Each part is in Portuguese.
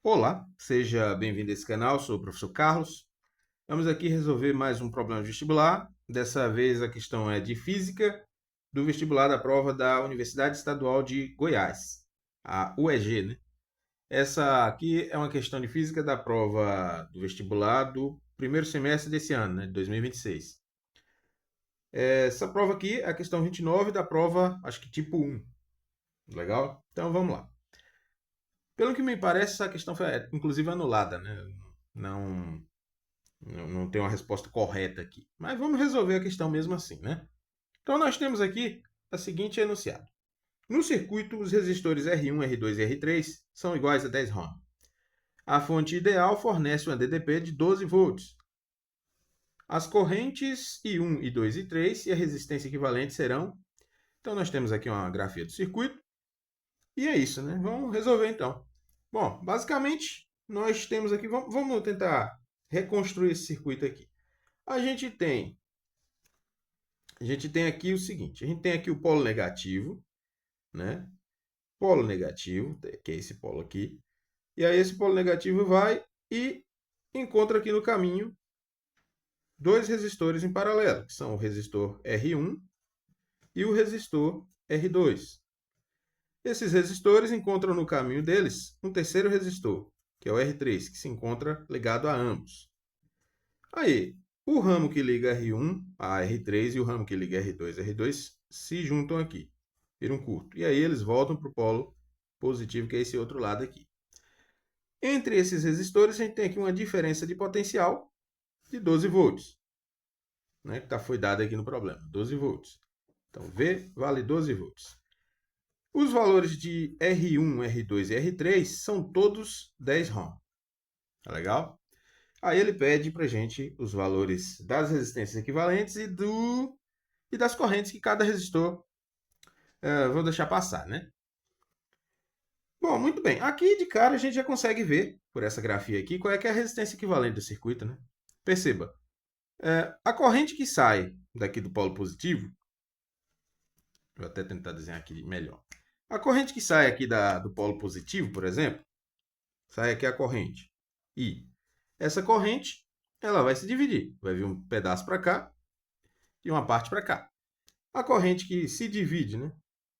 Olá, seja bem-vindo a esse canal, sou o professor Carlos. Vamos aqui resolver mais um problema de vestibular. Dessa vez a questão é de Física, do vestibular da prova da Universidade Estadual de Goiás, a UEG, né? Essa aqui é uma questão de Física da prova do vestibular do primeiro semestre desse ano, né, de 2026. Essa prova aqui é a questão 29 da prova, acho que tipo 1. Legal? Então vamos lá. Pelo que me parece, essa questão foi, inclusive, anulada, né? Não, não tem uma resposta correta aqui. Mas vamos resolver a questão mesmo assim, né? Então, nós temos aqui a seguinte enunciado. No circuito, os resistores R1, R2 e R3 são iguais a 10 ohm. A fonte ideal fornece uma DDP de 12 volts. As correntes I1, I2 e 3 e a resistência equivalente serão... Então, nós temos aqui uma grafia do circuito. E é isso, né? Vamos resolver então. Bom, basicamente, nós temos aqui... Vamos tentar reconstruir esse circuito aqui. A gente tem aqui o seguinte, a gente tem aqui o polo negativo, né? Polo negativo, que é esse polo aqui. E aí esse polo negativo vai e encontra aqui no caminho dois resistores em paralelo, que são o resistor R1 e o resistor R2. Esses resistores encontram no caminho deles um terceiro resistor, que é o R3, que se encontra ligado a ambos. Aí, o ramo que liga R1 a R3 e o ramo que liga R2 a R2 se juntam aqui, viram curto. E aí eles voltam para o polo positivo, que é esse outro lado aqui. Entre esses resistores, a gente tem aqui uma diferença de potencial de 12 volts, né, que foi dada aqui no problema, 12 volts. Então, V vale 12 volts. Os valores de R1, R2 e R3 são todos 10 ohm. Tá legal? Aí ele pede para a gente os valores das resistências equivalentes e das correntes que cada resistor vou deixar passar, né? Bom, muito bem. Aqui de cara a gente já consegue ver, por essa grafia aqui, qual é que é a resistência equivalente do circuito, né? Perceba, a corrente que sai daqui do polo positivo, vou até tentar desenhar aqui melhor. A corrente que sai aqui do polo positivo, por exemplo, sai aqui a corrente I. Essa corrente, ela vai se dividir. Vai vir um pedaço para cá e uma parte para cá. A corrente que se divide, né?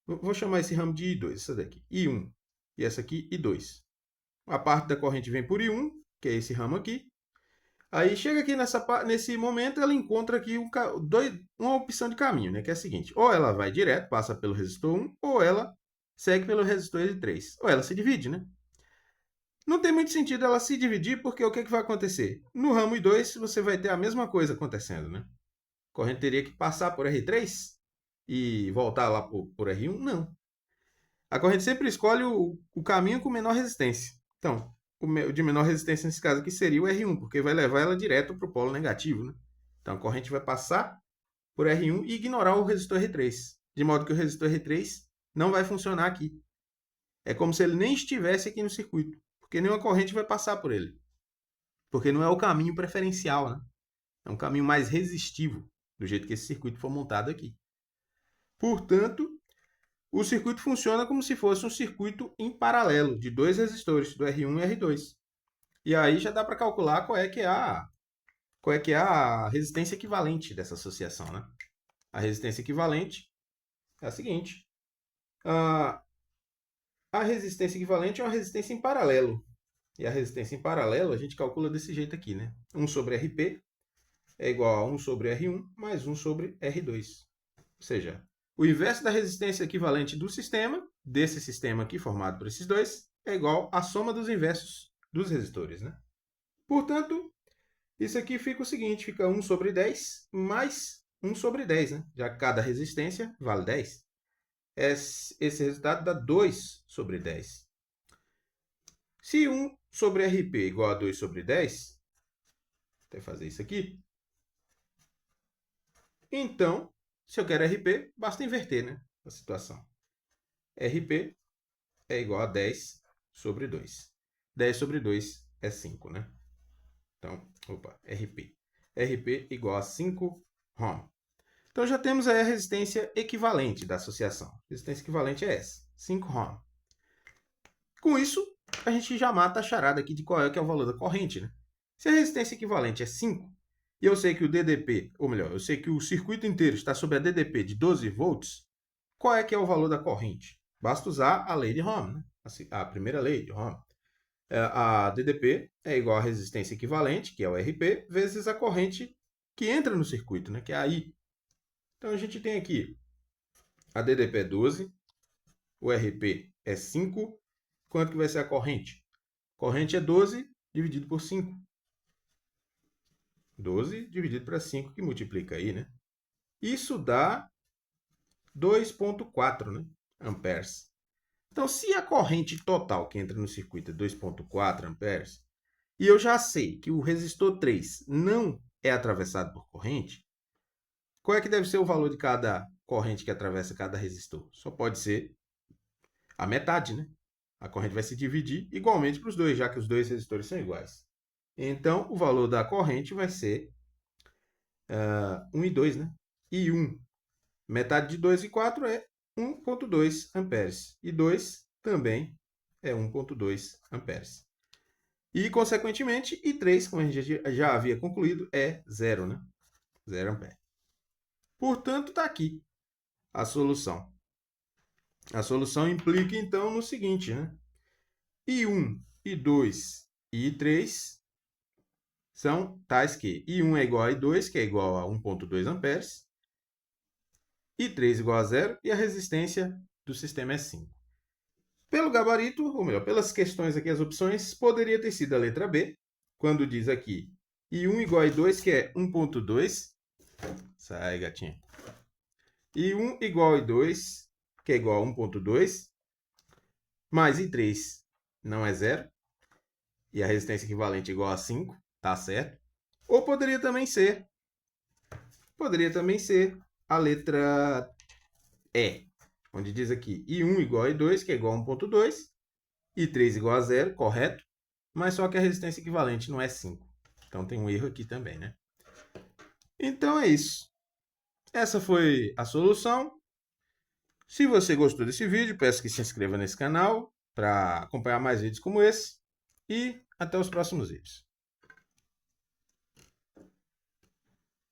Vou chamar esse ramo de I2, essa daqui, I1. E essa aqui, I2. A parte da corrente vem por I1, que é esse ramo aqui. Aí chega aqui nesse momento, ela encontra aqui uma opção de caminho, né? Que é a seguinte: ou ela vai direto, passa pelo resistor 1, ou ela segue pelo resistor R3. Ou ela se divide, né? Não tem muito sentido ela se dividir, porque o que vai acontecer? No ramo I2, você vai ter a mesma coisa acontecendo, né? A corrente teria que passar por R3 e voltar lá por R1? Não. A corrente sempre escolhe o caminho com menor resistência. Então, o de menor resistência nesse caso aqui seria o R1, porque vai levar ela direto para o polo negativo, né? Então, a corrente vai passar por R1 e ignorar o resistor R3, de modo que o resistor R3 não vai funcionar aqui. É como se ele nem estivesse aqui no circuito, porque nenhuma corrente vai passar por ele. Porque não é o caminho preferencial, né? É um caminho mais resistivo, do jeito que esse circuito for montado aqui. Portanto, o circuito funciona como se fosse um circuito em paralelo, de dois resistores, do R1 e R2. E aí já dá para calcular qual é que é a resistência equivalente dessa associação, né? A resistência equivalente é a seguinte. A resistência equivalente é uma resistência em paralelo. E a resistência em paralelo a gente calcula desse jeito aqui, né? 1 sobre RP é igual a 1 sobre R1 mais 1 sobre R2. Ou seja, o inverso da resistência equivalente do sistema, desse sistema aqui formado por esses dois, é igual à soma dos inversos dos resistores, né? Portanto, isso aqui fica o seguinte, fica 1 sobre 10 mais 1 sobre 10, né? Já que cada resistência vale 10. Esse resultado dá 2 sobre 10. Se 1 sobre RP é igual a 2 sobre 10, vou até fazer isso aqui. Então, se eu quero RP, basta inverter, né, a situação. RP é igual a 10 sobre 2. 10 sobre 2 é 5, né? Então, RP. RP igual a 5 ohm. Então, já temos aí a resistência equivalente da associação. A resistência equivalente é essa, 5 ohm. Com isso, a gente já mata a charada aqui de qual é que é o valor da corrente, né? Se a resistência equivalente é 5, e eu sei que o DDP, ou melhor, eu sei que o circuito inteiro está sob a DDP de 12 volts, qual é que é o valor da corrente? Basta usar a lei de Ohm, né? A primeira lei de Ohm. A DDP é igual à resistência equivalente, que é o RP, vezes a corrente que entra no circuito, né? Que é a I. Então a gente tem aqui a DDP é 12, o RP é 5. Quanto que vai ser a corrente? Corrente é 12 dividido por 5. 12 dividido por 5, que multiplica aí, né? Isso dá 2,4, né? Amperes. Então, se a corrente total que entra no circuito é 2,4 amperes, e eu já sei que o resistor 3 não é atravessado por corrente, qual é que deve ser o valor de cada corrente que atravessa cada resistor? Só pode ser a metade, né? A corrente vai se dividir igualmente para os dois, já que os dois resistores são iguais. Então, o valor da corrente vai ser 1 e 2, né? E 1, metade de 2 e 4 é 1,2 amperes. E 2 também é 1,2 amperes. E, consequentemente, e 3, como a gente já havia concluído, é 0, né? 0 ampere. Portanto, está aqui a solução. A solução implica, então, no seguinte, né? I1, I2 e I3 são tais que I1 é igual a I2, que é igual a 1,2 amperes, I3 igual a 0 e a resistência do sistema é 5. Pelo gabarito, ou melhor, pelas questões aqui, as opções, poderia ter sido a letra B, quando diz aqui I1 igual a I2, que é 1,2. Sai, gatinha. I1 igual a I2, que é igual a 1,2, mais I3 não é 0, e a resistência equivalente é igual a 5, tá certo? Ou poderia também ser a letra E, onde diz aqui I1 igual a I2, que é igual a 1,2, I3 igual a 0, correto? Mas só que a resistência equivalente não é 5. Então tem um erro aqui também, né? Então é isso. Essa foi a solução. Se você gostou desse vídeo, peço que se inscreva nesse canal para acompanhar mais vídeos como esse. E até os próximos vídeos.